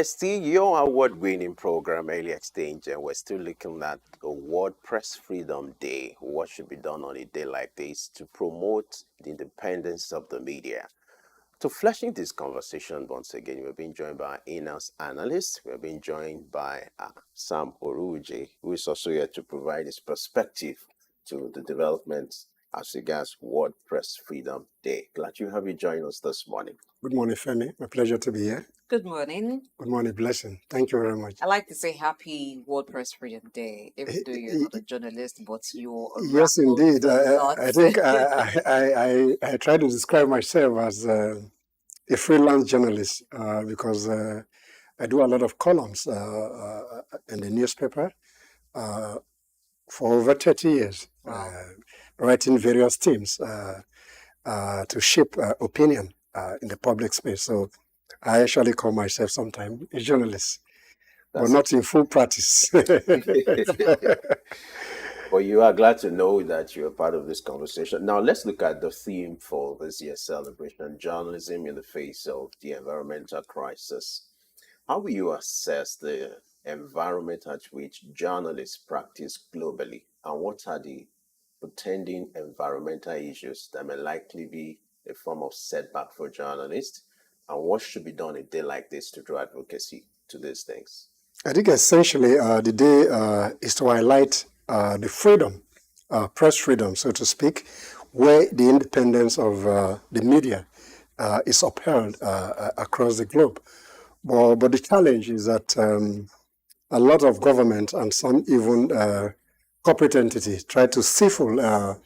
It's still your award-winning program, Early Exchange, and we're still looking at the World Press Freedom Day. What should be done on a day like this to promote the independence of the media? To fleshing this conversation once again, we're being joined by in-house analyst. We're being joined by Sam Oruje, who is also here to provide his perspective to the developments as regards World Press Freedom Day. Glad you have you join us this morning. Good morning, Femi. My pleasure to be here. Good morning. Good morning, Blessing. Thank you very much. I like to say happy World Press Freedom Day, even though you're not a journalist, but you're a Yes, rebel indeed. a lot. I think I try to describe myself as a freelance journalist because I do a lot of columns in the newspaper for over 30 years, writing various themes to shape opinion in the public space. So I actually call myself sometimes a journalist, but not in full practice. Well, you are glad to know that you're part of this conversation. Now, let's look at the theme for this year's celebration, journalism in the face of the environmental crisis. How will you assess the environment at which journalists practice globally, and what are the pretending environmental issues that may likely be a form of setback for journalists, and what should be done a day like this to draw advocacy to these things? I think essentially the day is to highlight the freedom, press freedom, so to speak, where the independence of the media is upheld across the globe. But the challenge is that a lot of government and some even corporate entities try to stifle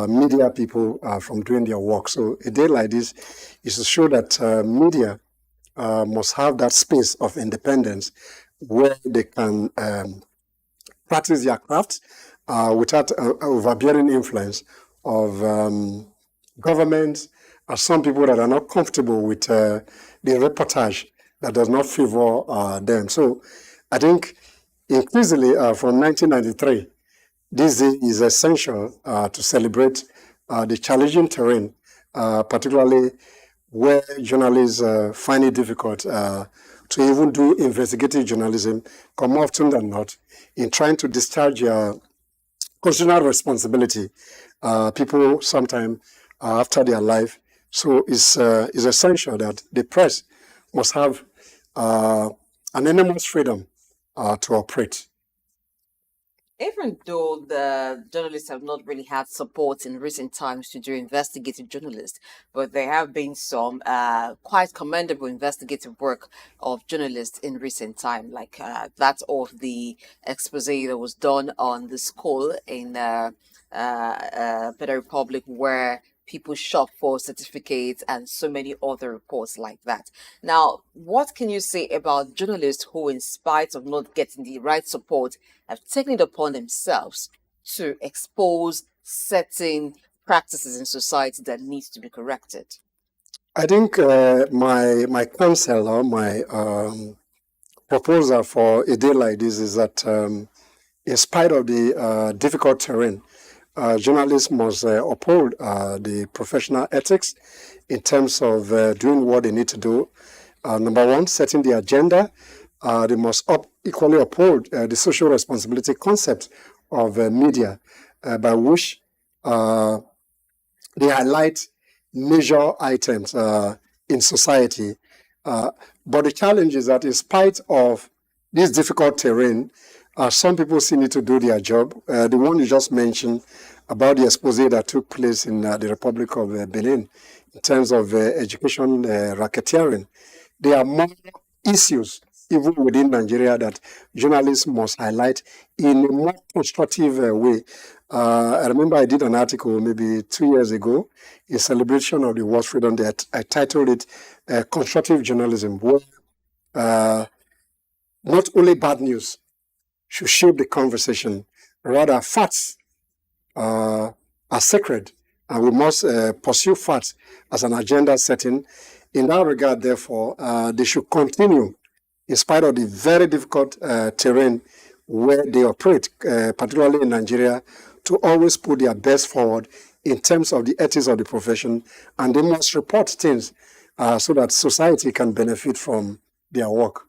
media people from doing their work. So a day like this is to show that media must have that space of independence where they can practice their craft without overbearing influence of governments and some people that are not comfortable with the reportage that does not favor them. So I think increasingly from 1993, this day is essential to celebrate the challenging terrain, particularly where journalists find it difficult to even do investigative journalism, come often than not, in trying to discharge your constitutional responsibility. People sometimes after their life. So it's essential that the press must have an enormous freedom to operate. Even though the journalists have not really had support in recent times to do investigative journalists, but there have been some quite commendable investigative work of journalists in recent time, like that of the expose that was done on the school in Benin Republic, where people shop for certificates and so many other reports like that. Now, what can you say about journalists who, in spite of not getting the right support, have taken it upon themselves to expose certain practices in society that needs to be corrected? I think my counsel or my proposal for a day like this is that in spite of the difficult terrain, journalists must uphold the professional ethics in terms of doing what they need to do. Number one, setting the agenda. They must equally uphold the social responsibility concept of media, by which they highlight major items in society. But the challenge is that in spite of this difficult terrain, some people still need to do their job. The one you just mentioned about the expose that took place in the Republic of Benin in terms of education racketeering, there are more issues even within Nigeria that journalists must highlight in a more constructive way. I remember I did an article maybe 2 years ago in celebration of the World Freedom Day. I titled it Constructive Journalism, where not only bad news should shape the conversation, rather facts are sacred, and we must pursue facts as an agenda setting. In that regard, therefore, they should continue in spite of the very difficult terrain where they operate, particularly in Nigeria, to always put their best forward in terms of the ethics of the profession, and they must report things so that society can benefit from their work.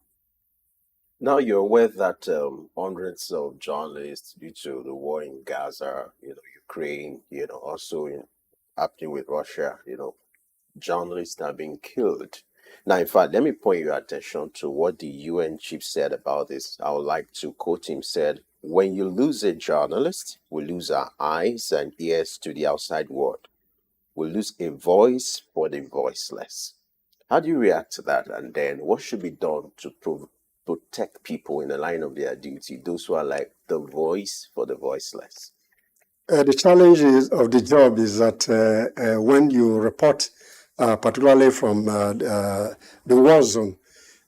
Now you're aware that hundreds of journalists, due to the war in Gaza, Ukraine, also happening with Russia, journalists are being killed. Now, in fact, let me point your attention to what the UN chief said about this. I would like to quote him. Said, "When you lose a journalist, we lose our eyes and ears to the outside world. We lose a voice for the voiceless." How do you react to that? And then what should be done to protect people in the line of their duty, those who are like the voice for the voiceless? The challenge of the job is that when you report, particularly from the war zone,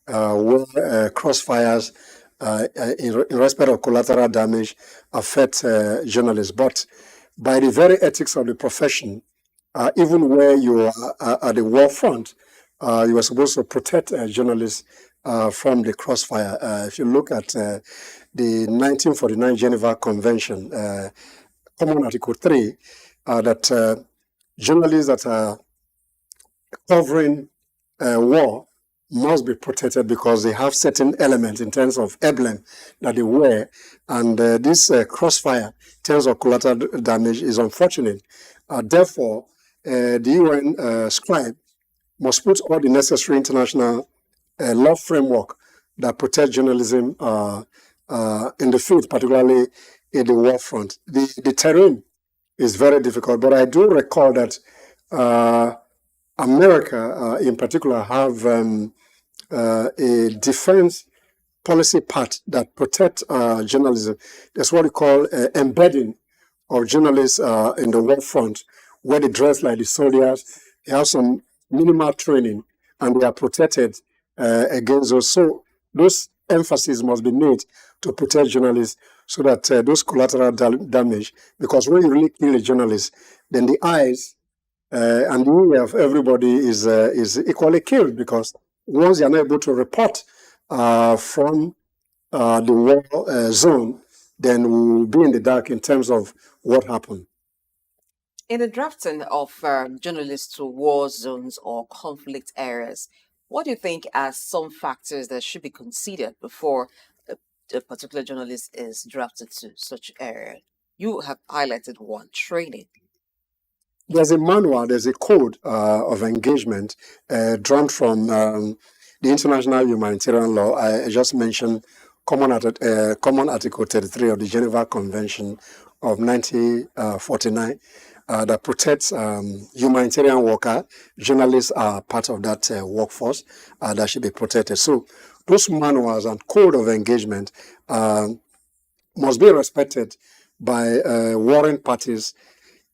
where crossfires in respect of collateral damage affect journalists. But by the very ethics of the profession, even where you are at the war front, you are supposed to protect journalists from the crossfire. If you look at the 1949 Geneva Convention, Common Article 3, that journalists that are covering war must be protected because they have certain elements in terms of emblem that they wear, and this crossfire in terms of collateral damage is unfortunate. Therefore, the UN scribe must put all the necessary international law framework that protect journalism in the field, particularly in the war front. The terrain is very difficult, but I do recall that America, in particular, have a defense policy part that protect journalism. That's what we call embedding of journalists in the war front, where they dress like the soldiers, they have some minimal training, and they are protected against those. So those emphasis must be made to protect journalists so that those collateral damage, because when you really kill a journalist, then the eyes and the ear of everybody is equally killed, because once they are not able to report from the war zone, then we will be in the dark in terms of what happened. In the drafting of journalists to war zones or conflict areas, what do you think are some factors that should be considered before a particular journalist is drafted to such area? You have highlighted one: training. There's a manual, there's a code of engagement drawn from the international humanitarian law. I just mentioned Common Article 33 of the Geneva Convention of 1949 that protects humanitarian workers. Journalists are part of that workforce that should be protected. So those manuals and code of engagement must be respected by warring parties.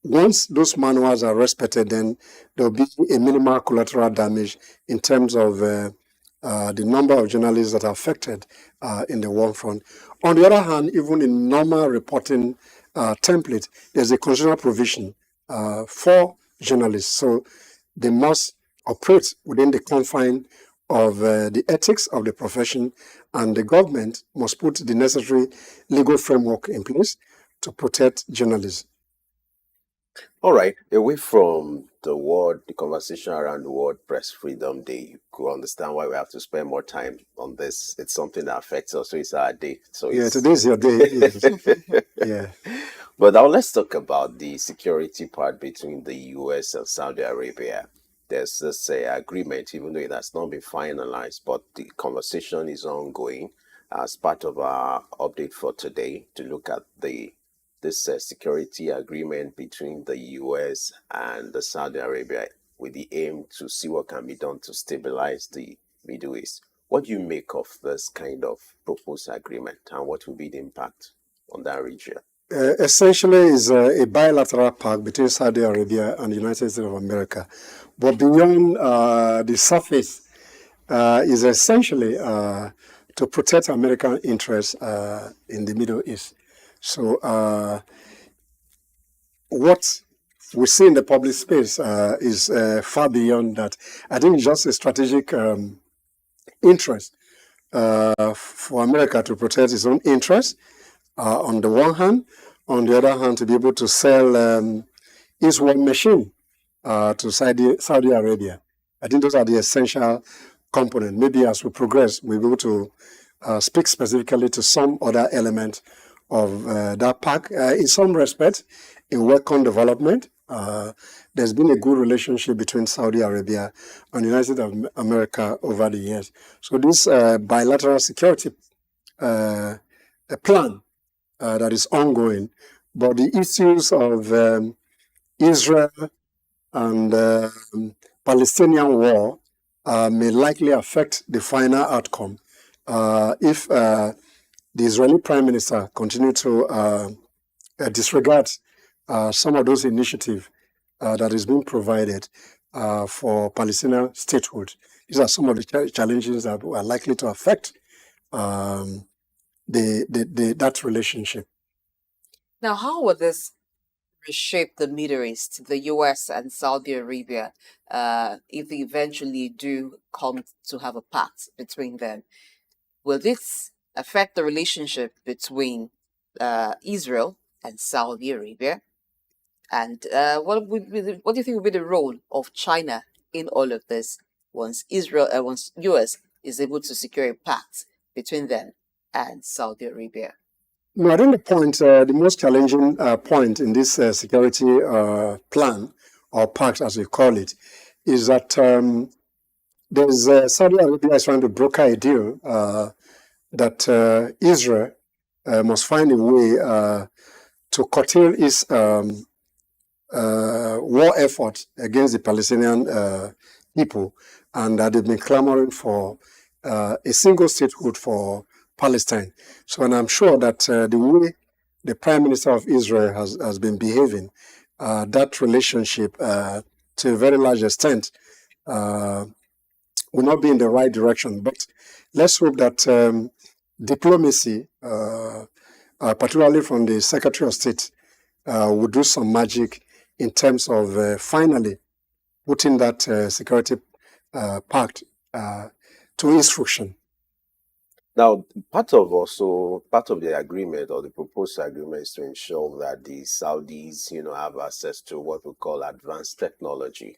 Once those manuals are respected, then there will be a minimal collateral damage in terms of the number of journalists that are affected in the war front. On the other hand, even in normal reporting template, there's a constitutional provision for journalists. So they must operate within the confine of the ethics of the profession, and the government must put the necessary legal framework in place to protect journalists. All right, away from the conversation around the World Press Freedom Day, you could understand why we have to spend more time on this. It's something that affects us, so it's our day. So Yeah, it's today's your day. Yeah. But now let's talk about the security part between the US and Saudi Arabia. There's this agreement, even though it has not been finalized, but the conversation is ongoing as part of our update for today to look at this security agreement between the US and the Saudi Arabia with the aim to see what can be done to stabilize the Middle East. What do you make of this kind of proposed agreement, and what will be the impact on that region? Essentially is a bilateral pact between Saudi Arabia and the United States of America. But beyond the surface is essentially to protect American interests in the Middle East. So what we see in the public space is far beyond that. I think it's just a strategic interest for America to protect its own interests on the one hand, on the other hand, to be able to sell its war machine to Saudi Arabia. I think those are the essential components. Maybe as we progress, we'll be able to speak specifically to some other element of that pact. In some respect, in welcome development, there's been a good relationship between Saudi Arabia and the United States of America over the years. So this bilateral security a plan that is ongoing, but the issues of Israel and Palestinian war may likely affect the final outcome if the Israeli Prime Minister continue to disregard some of those initiatives that is being provided for Palestinian statehood. These are some of the challenges that are likely to affect that relationship. Now, how will this reshape the Middle East, the US and Saudi Arabia, if they eventually do come to have a pact between them? Will this affect the relationship between Israel and Saudi Arabia? And what do you think will be the role of China in all of this once once US is able to secure a pact between them and Saudi Arabia? No, I think the most challenging point in this security plan, or pact as we call it, is that Saudi Arabia is trying to broker a deal that Israel must find a way to curtail its war effort against the Palestinian people, and that they've been clamoring for a single statehood for Palestine. So, and I'm sure that the way the Prime Minister of Israel has been behaving, that relationship to a very large extent will not be in the right direction. But let's hope that diplomacy, particularly from the Secretary of State, will do some magic in terms of finally putting that security pact to its fruition. Now, part of the agreement or the proposed agreement is to ensure that the Saudis, have access to what we call advanced technology,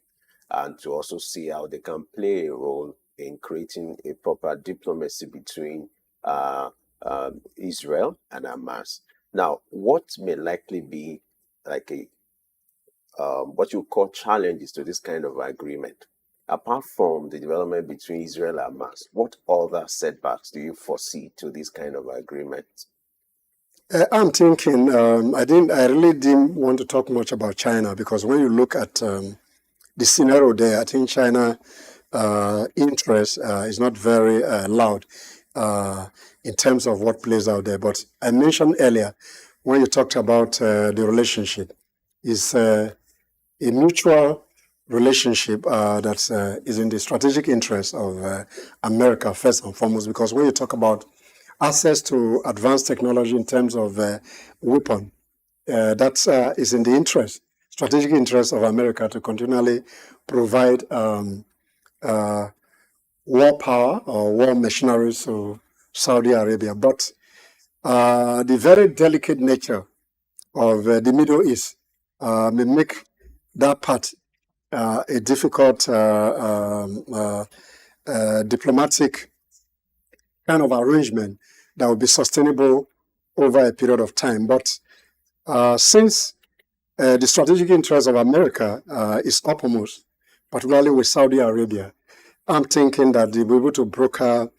and to also see how they can play a role in creating a proper diplomacy between Israel and Hamas. Now, what may likely be like what you call challenges to this kind of agreement? Apart from the development between Israel and Hamas, what other setbacks do you foresee to this kind of agreement? I'm thinking, I really didn't want to talk much about China, because when you look at the scenario there, I think China interest is not very loud in terms of what plays out there. But I mentioned earlier, when you talked about the relationship, is a mutual relationship that is in the strategic interest of America, first and foremost, because when you talk about access to advanced technology in terms of weapon, that is in the strategic interest of America to continually provide war power or war machineries to Saudi Arabia. But the very delicate nature of the Middle East may make that part a difficult diplomatic kind of arrangement that will be sustainable over a period of time. But since the strategic interest of America is uppermost, particularly with Saudi Arabia, I'm thinking that they'll be able to broker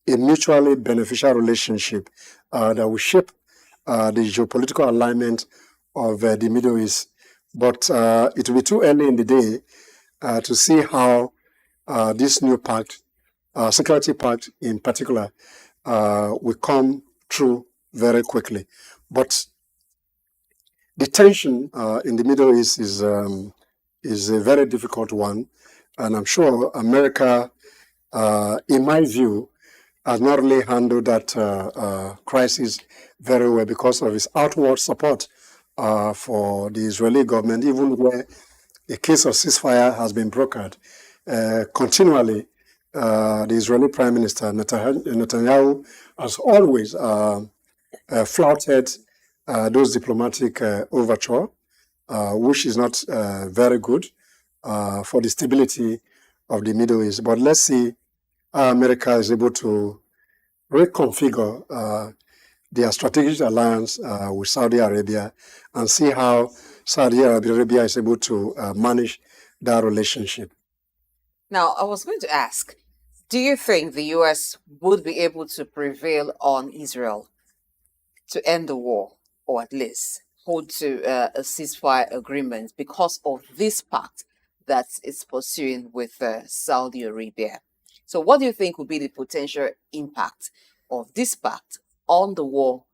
a mutually beneficial relationship that will shape the geopolitical alignment of the Middle East. But it will be too early in the day to see how this new pact, security pact in particular, will come through very quickly. But the tension in the Middle East is a very difficult one, and I'm sure America, in my view, has not really handled that crisis very well because of its outward support for the Israeli government, even where a case of ceasefire has been brokered. Continually, the Israeli Prime Minister Netanyahu has always flouted those diplomatic overture, which is not very good for the stability of the Middle East. But let's see how America is able to reconfigure their strategic alliance with Saudi Arabia and see how Saudi Arabia is able to manage that relationship. Now, I was going to ask, do you think the US would be able to prevail on Israel to end the war, or at least hold to a ceasefire agreement because of this pact that it's pursuing with Saudi Arabia? So, what do you think would be the potential impact of this pact on the war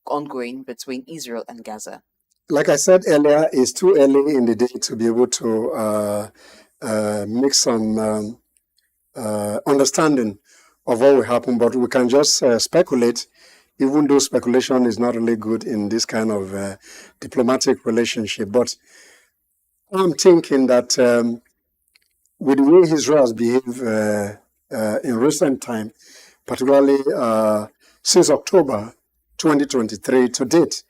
ongoing between Israel and Gaza? Like I said earlier, it's too early in the day to be able to make some understanding of what will happen, but we can just speculate, even though speculation is not really good in this kind of diplomatic relationship. But I'm thinking that with the way Israel has behaved in recent time, particularly since October 2023 to date,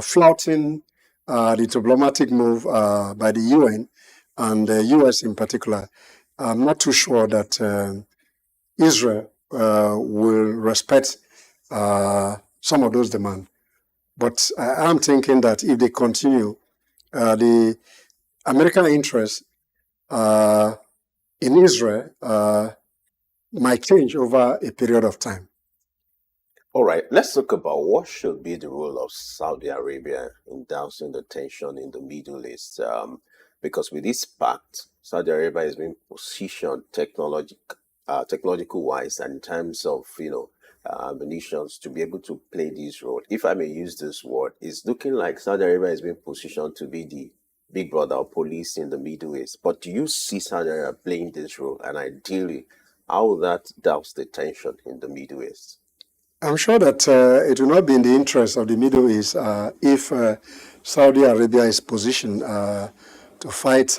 flouting the diplomatic move by the UN and the US in particular, I'm not too sure that Israel will respect some of those demands. But I'm thinking that if they continue, the American interest in Israel might change over a period of time. All right, let's talk about what should be the role of Saudi Arabia in dousing the tension in the Middle East. Because with this pact, Saudi Arabia is being positioned technological wise and in terms of munitions to be able to play this role. If I may use this word, it's looking like Saudi Arabia is being positioned to be the big brother or police in the Middle East. But do you see Saudi Arabia playing this role? And ideally, how will that douse the tension in the Middle East? I'm sure that it will not be in the interest of the Middle East if Saudi Arabia is positioned to fight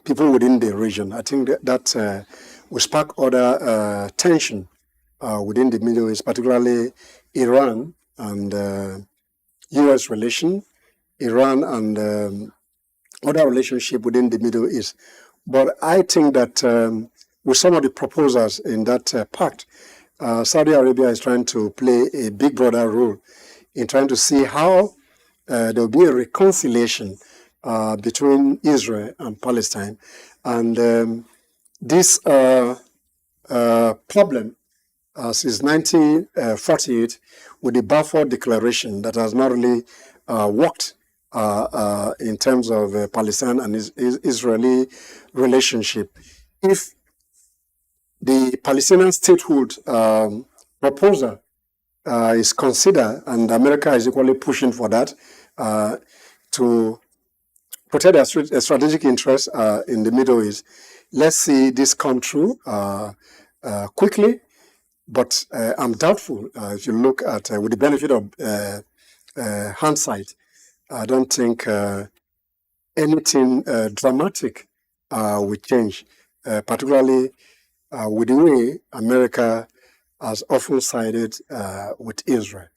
people within the region. I think that will spark other tension within the Middle East, particularly Iran and U.S. relation, Iran and other relationship within the Middle East. But I think that with some of the proposals in that pact, Saudi Arabia is trying to play a big brother role in trying to see how there will be a reconciliation between Israel and Palestine. And this problem since 1948 with the Balfour Declaration that has not really worked in terms of Palestine and Israeli relationship. If the Palestinian statehood proposal is considered, and America is equally pushing for that to protect their strategic interests in the Middle East. Let's see this come true quickly, but I'm doubtful. If you look at, with the benefit of hindsight, I don't think anything dramatic will change, particularly with the way America has often sided with Israel.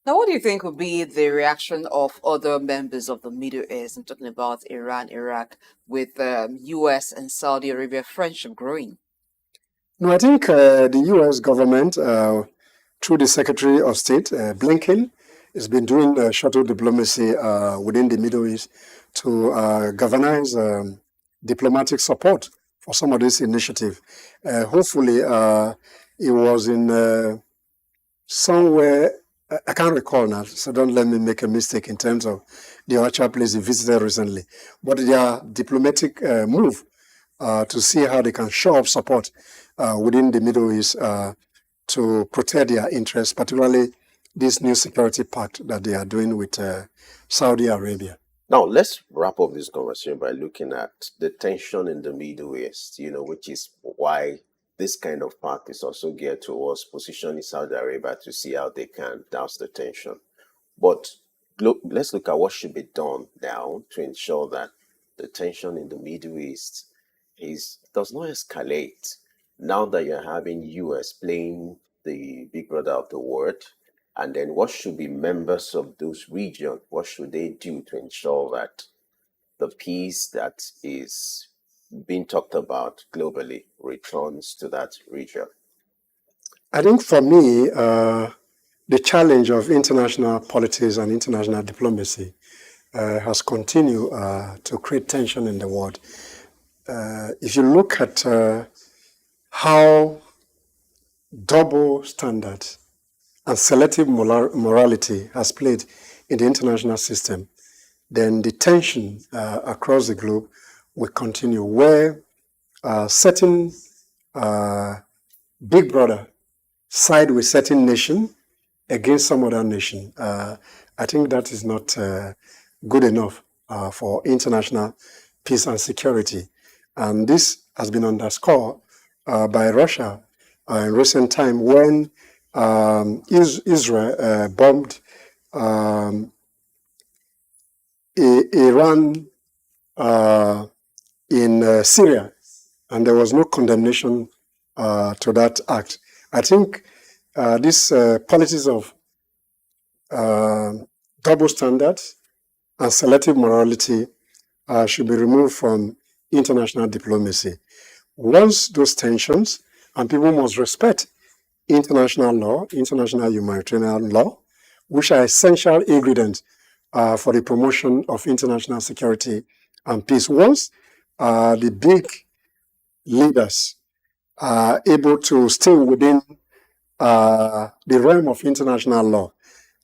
Now, what do you think would be the reaction of other members of the Middle East? I'm talking about Iran, Iraq, with US and Saudi Arabia friendship growing. No, I think the U.S. government, through the Secretary of State, Blinken, has been doing shuttle diplomacy within the Middle East to galvanize diplomatic support for some of this initiative. Hopefully, it was in somewhere, I can't recall now, so don't let me make a mistake in terms of the actual place he visited recently. But their diplomatic move to see how they can show up support within the Middle East to protect their interests, particularly this new security pact that they are doing with Saudi Arabia. Now, let's wrap up this conversation by looking at the tension in the Middle East, which is why this kind of pact is also geared towards positioning Saudi Arabia to see how they can douse the tension. But let's look at what should be done now to ensure that the tension in the Middle East does not escalate. Now that you're having US playing the big brother of the world, and then what should be members of those regions? What should they do to ensure that the peace that is being talked about globally returns to that region? I think for me, the challenge of international politics and international diplomacy has continued to create tension in the world. If you look at how double standards and selective morality has played in the international system, then the tension across the globe will continue, where certain big brother side with certain nation against some other nation. I think that is not good enough for international peace and security. And this has been underscored by Russia in recent time when Israel bombed Iran in Syria, and there was no condemnation to that act. I think this policies of double standards and selective morality should be removed from international diplomacy. Once those tensions, and people must respect international law, international humanitarian law, which are essential ingredients for the promotion of international security and peace. Once the big leaders are able to stay within the realm of international law,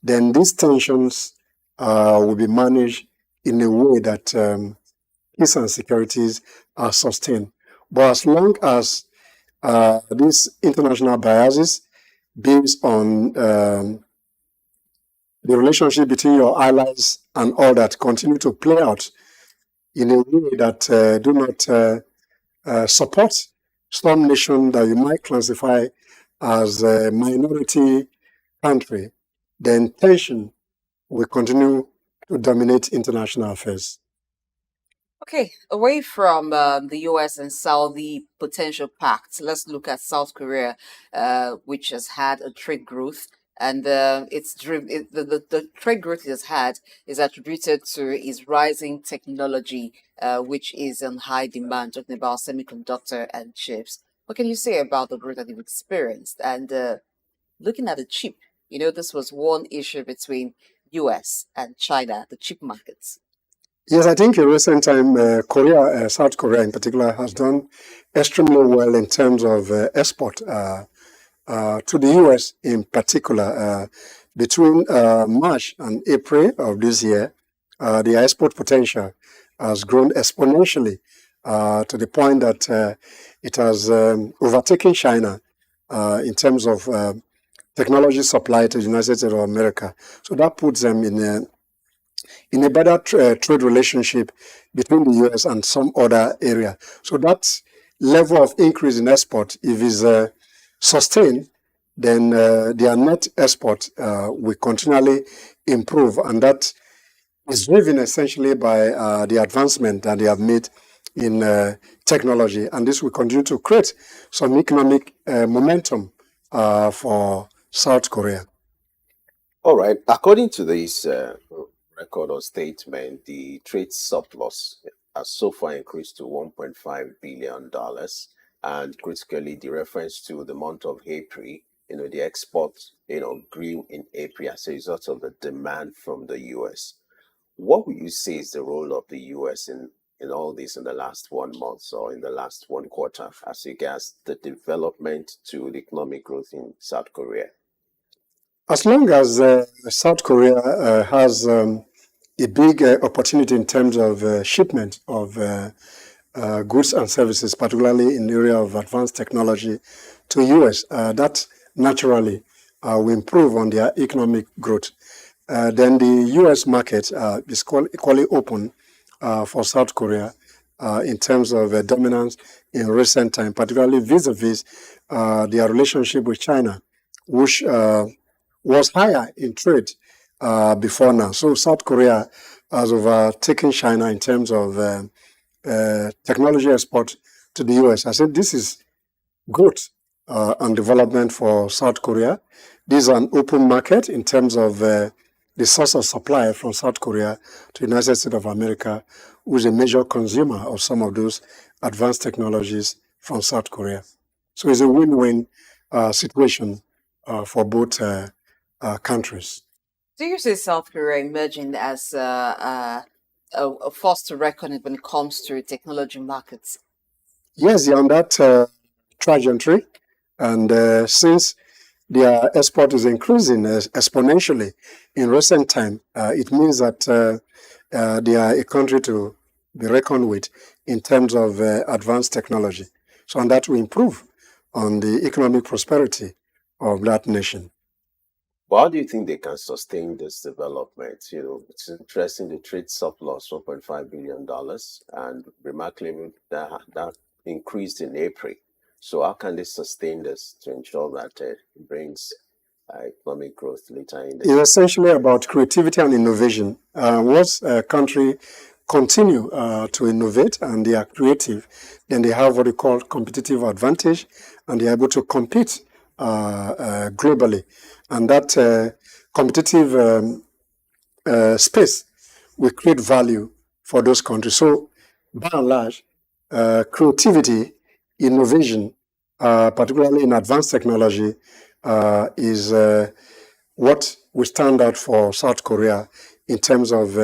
then these tensions will be managed in a way that peace and securities are sustained. But as long as these international biases based on the relationship between your allies and all that continue to play out in a way that do not support some nation that you might classify as a minority country, then tension will continue to dominate international affairs. Okay, away from the US and Saudi potential pact, let's look at South Korea, which has had a trade growth. And the trade growth it has had is attributed to its rising technology, which is in high demand, talking about semiconductor and chips. What can you say about the growth that you've experienced? And looking at the chip, this was one issue between US and China, the chip markets. Yes, I think in recent time, South Korea in particular, has done extremely well in terms of export to the US in particular. Between March and April of this year, the export potential has grown exponentially to the point that it has overtaken China in terms of technology supply to the United States of America. So that puts them in a better trade relationship between the US and some other area. So that level of increase in export, if it's sustained, then their net export will continually improve. And that is driven essentially by the advancement that they have made in technology. And this will continue to create some economic momentum for South Korea. All right. According to this record or statement, the trade surplus has so far increased to $1.5 billion. And critically, the reference to the month of April, the export, grew in April as a result of the demand from the US. What would you say is the role of the US in all this in the last 1 month or in the last one quarter as regards the development to the economic growth in South Korea? As long as South Korea has a big opportunity in terms of shipment of goods and services, particularly in the area of advanced technology to US, that naturally will improve on their economic growth. Then the US market is equally open for South Korea in terms of dominance in recent time, particularly vis-a-vis their relationship with China, which was higher in trade before now. So South Korea has overtaken China in terms of technology export to the US. I said this is good and development for South Korea. This is an open market in terms of the source of supply from South Korea to the United States of America, who is a major consumer of some of those advanced technologies from South Korea. So it's a win-win situation for both countries. Do you see South Korea emerging as a force to reckon with when it comes to technology markets? Yes, they're on that trajectory, and since their export is increasing exponentially in recent time, it means that they are a country to be reckoned with in terms of advanced technology. So, and that will improve on the economic prosperity of that nation. Well, how do you think they can sustain this development? It's interesting the trade surplus, $1.5 billion, and remarkably that increased in April. So how can they sustain this to ensure that it brings economic growth later in the It's year? essentially about creativity and innovation. Once a country continue to innovate and they are creative, then they have what they call competitive advantage, and they are able to compete globally. And that competitive space will create value for those countries. So, by and large, creativity, innovation, particularly in advanced technology, is what will stand out for South Korea in terms of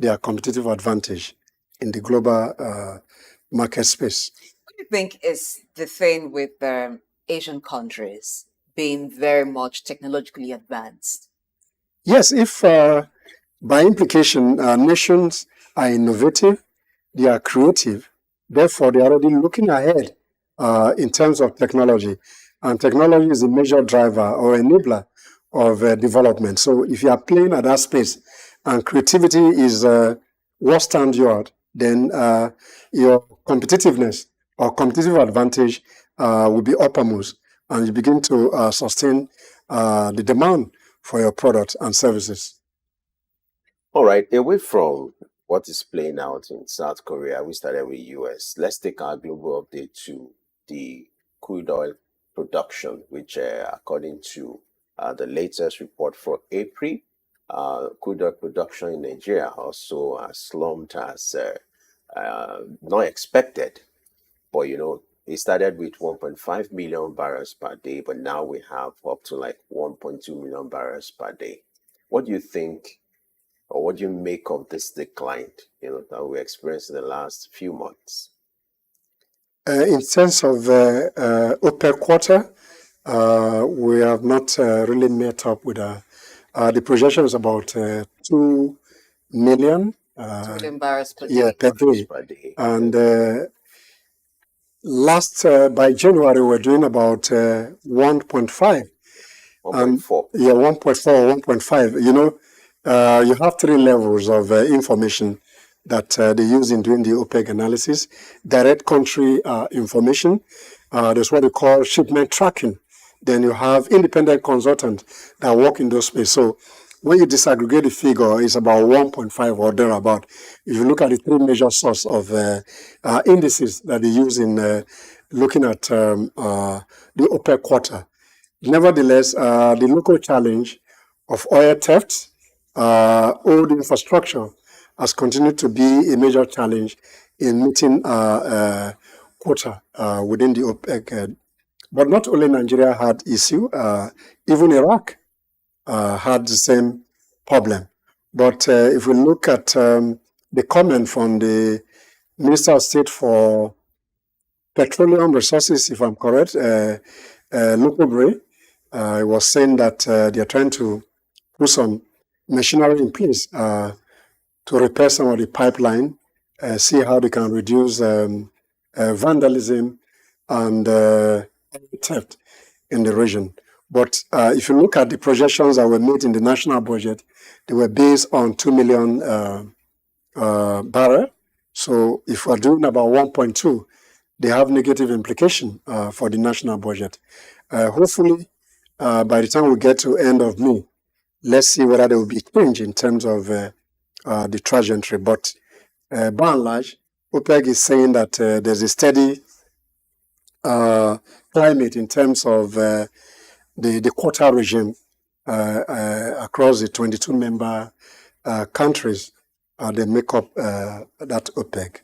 their competitive advantage in the global market space. What do you think is the thing with Asian countries being very much technologically advanced? Yes, if by implication nations are innovative, they are creative, therefore they are already looking ahead in terms of technology. And technology is a major driver or enabler of development. So if you are playing at that space and creativity is what stands you out, then your competitiveness or competitive advantage will be uppermost, and you begin to sustain the demand for your products and services. All right, away from what is playing out in South Korea, we started with US. Let's take our global update to the crude oil production, which, according to the latest report for April, crude oil production in Nigeria also slumped as not expected. But it started with 1.5 million barrels per day, but now we have up to like 1.2 million barrels per day. What do you think, or what do you make of this decline, that we experienced in the last few months? In terms of OPEC quota, we have not really met up with the projection is about 2 million. 2 million barrels per Yeah, day. per Barrels day. per day. And last by January, we're doing about 1.5. 1.4. Yeah, 1.4, 1.5. You have three levels of information that they use in doing the OPEC analysis. Direct country information. There's what they call shipment tracking. Then you have independent consultants that work in those space. So when you disaggregate the figure, it's about 1.5 or thereabout. If you look at the three major sources of indices that they use in looking at the OPEC quota. Nevertheless, the local challenge of oil theft, old infrastructure has continued to be a major challenge in meeting quota within the OPEC. But not only Nigeria had issue, even Iraq had the same problem. But if we look at the comment from the Minister of State for Petroleum Resources, if I'm correct, Lokobre, was saying that they are trying to put some machinery in place to repair some of the pipeline, see how they can reduce vandalism and theft in the region. But if you look at the projections that were made in the national budget, they were based on 2 million barrel. So if we're doing about 1.2, they have negative implication for the national budget. Hopefully, by the time we get to end of May, let's see whether there will be change in terms of the trajectory. But by and large, OPEC is saying that there's a steady climate in terms of the quota regime across the 22 member countries that make up that OPEC.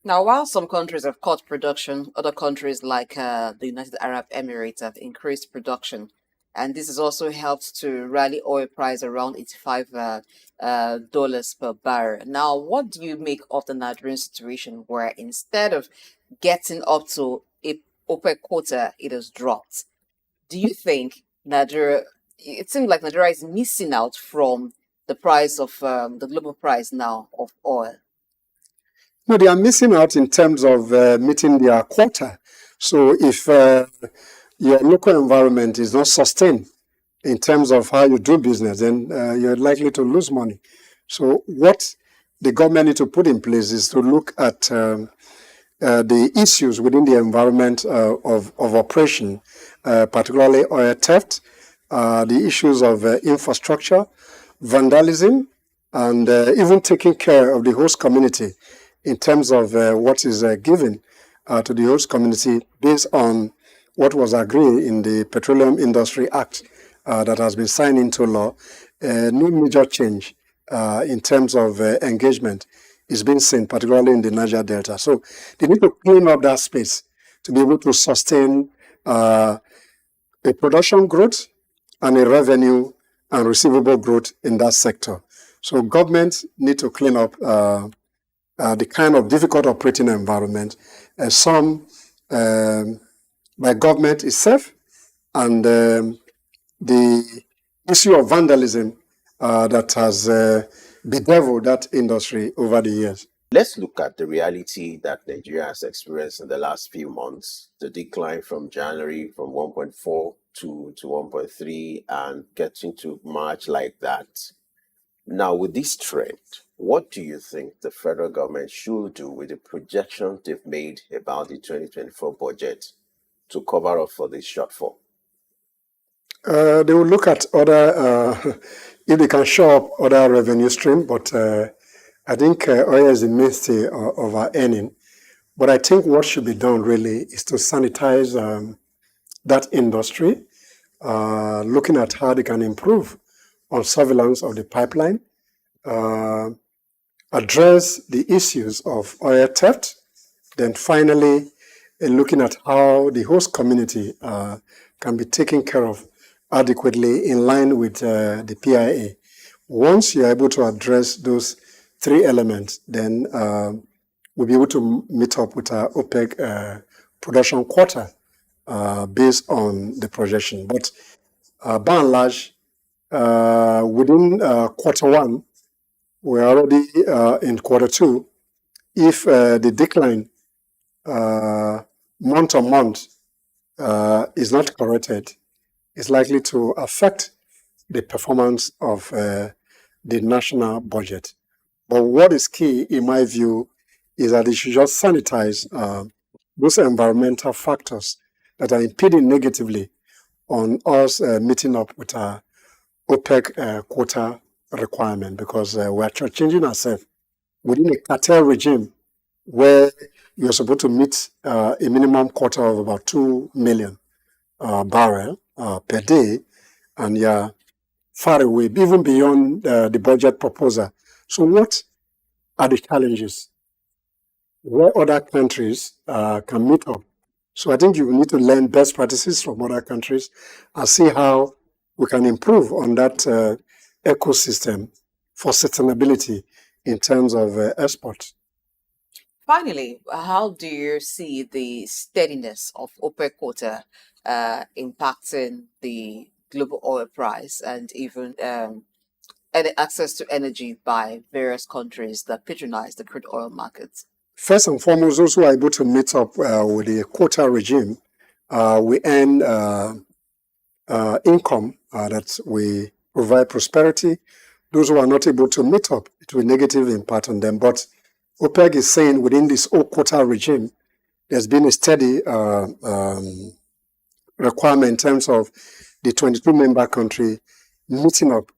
Now, while some countries have cut production, other countries like the United Arab Emirates have increased production. And this has also helped to rally oil price around $85 dollars per barrel. Now, what do you make of the Nigerian situation where instead of getting up to a OPEC quota, it has dropped? Do you think Nigeria, it seems like Nigeria is missing out from the price of the global price now of oil? No, they are missing out in terms of meeting their quota. So if your local environment is not sustained in terms of how you do business, then you're likely to lose money. So what the government need to put in place is to look at the issues within the environment of operation, particularly oil theft, the issues of infrastructure, vandalism, and even taking care of the host community in terms of what is given to the host community based on what was agreed in the Petroleum Industry Act that has been signed into law. No major change in terms of engagement is being seen, particularly in the Niger Delta. So they need to clean up that space to be able to sustain a production growth and a revenue and receivable growth in that sector. So government need to clean up the kind of difficult operating environment, some by government itself, and the issue of vandalism that has bedeviled that industry over the years. Let's look at the reality that Nigeria has experienced in the last few months. The decline from January from 1.4 to 1.3 and getting to March like that. Now, with this trend, what do you think the federal government should do with the projections they've made about the 2024 budget to cover up for this shortfall? They will look at other, if they can show up other revenue stream, but I think oil is the mainstay of our earning. But I think what should be done really is to sanitize that industry, looking at how they can improve on surveillance of the pipeline, address the issues of oil theft, then finally looking at how the host community can be taken care of adequately in line with the PIA. Once you're able to address those three elements, then we'll be able to meet up with our OPEC production quota based on the projection. But by and large, within quarter one, we're already in quarter two. If the decline month on month is not corrected, it's likely to affect the performance of the national budget. But what is key, in my view, is that it should just sanitize those environmental factors that are impeding negatively on us meeting up with our OPEC quota requirement, because we are changing ourselves within a cartel regime where you're supposed to meet a minimum quota of about 2 million barrel per day, and you're far away, even beyond the budget proposal. So what are the challenges where other countries can meet up? So I think you need to learn best practices from other countries and see how we can improve on that ecosystem for sustainability in terms of export. Finally, how do you see the steadiness of OPEC quota impacting the global oil price and even access to energy by various countries that patronize the crude oil markets? First and foremost, those who are able to meet up with the quota regime, we earn income that we provide prosperity. Those who are not able to meet up, it will negative impact on them. But OPEC is saying within this old quota regime, there's been a steady requirement in terms of the 22 member country meeting up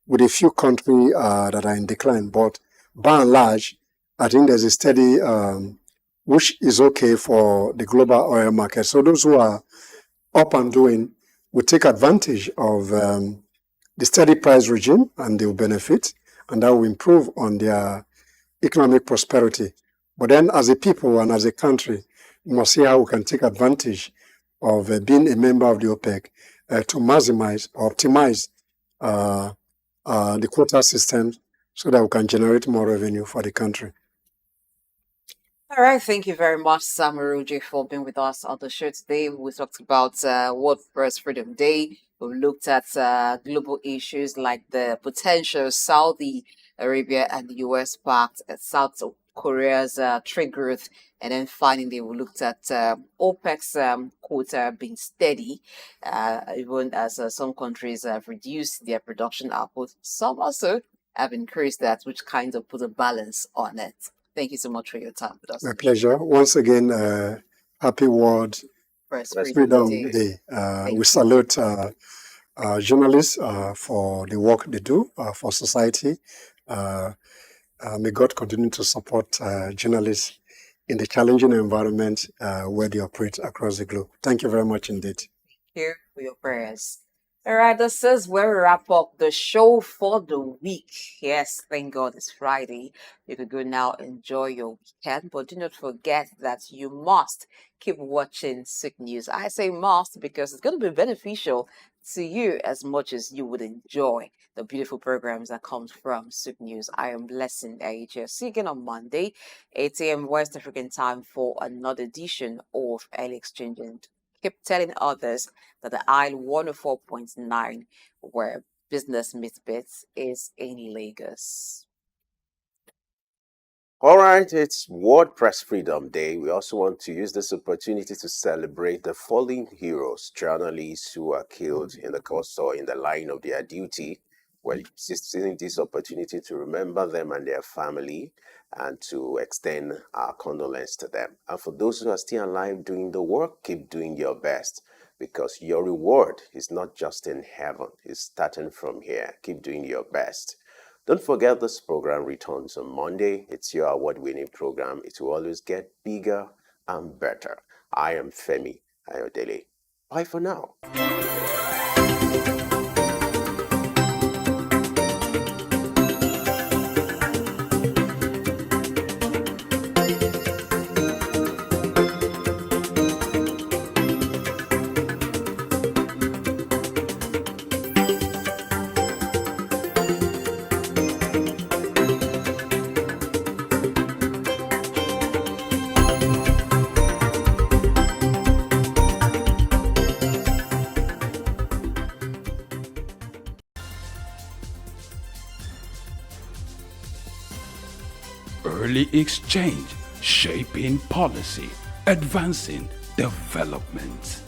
with a few countries that are in decline. But by and large, I think there's a steady, which is okay for the global oil market. So those who are up and doing will take advantage of the steady price regime, and they will benefit, and that will improve on their economic prosperity. But then as a people and as a country, we must see how we can take advantage of being a member of the OPEC to maximize or optimize the quota system so that we can generate more revenue for the country. All right, thank you very much, Samaruji, for being with us on the show today. We talked about World Press Freedom Day. We looked at global issues like the potential Saudi Arabia and the US Pact, South Korea's trade growth, and then finally we looked at OPEC's quota being steady, even as some countries have reduced their production output. Some also have increased that, which kind of put a balance on it. Thank you so much for your time with us. My pleasure. Once again, happy World Press Press Freedom Freedom Day. Day. We salute journalists for the work they do for society. May God continue to support journalists in the challenging environment where they operate across the globe. Thank you very much indeed. Here for your prayers. All right, this is where we wrap up the show for the week. Yes, thank God it's Friday. You could go now enjoy your weekend, but do not forget that you must keep watching Sick News. I say must because it's going to be beneficial to you as much as you would enjoy the beautiful programs that comes from Sick News. I am Blessing AHS. See you again on Monday, 8 a.m. West African time for another edition of Early Exchange. And keep telling others that the Isle 104.9, where business meets bits, is in Lagos. All right, it's World Press Freedom Day. We also want to use this opportunity to celebrate the fallen heroes, journalists who are killed in the course or in the line of their duty. We're using this opportunity to remember them and their family and to extend our condolence to them. And for those who are still alive doing the work, keep doing your best because your reward is not just in heaven, it's starting from here. Keep doing your best. Don't forget this program returns on Monday. It's your award-winning program. It will always get bigger and better. I am Femi Ayodele. Bye for now. Early exchange, shaping policy, advancing development.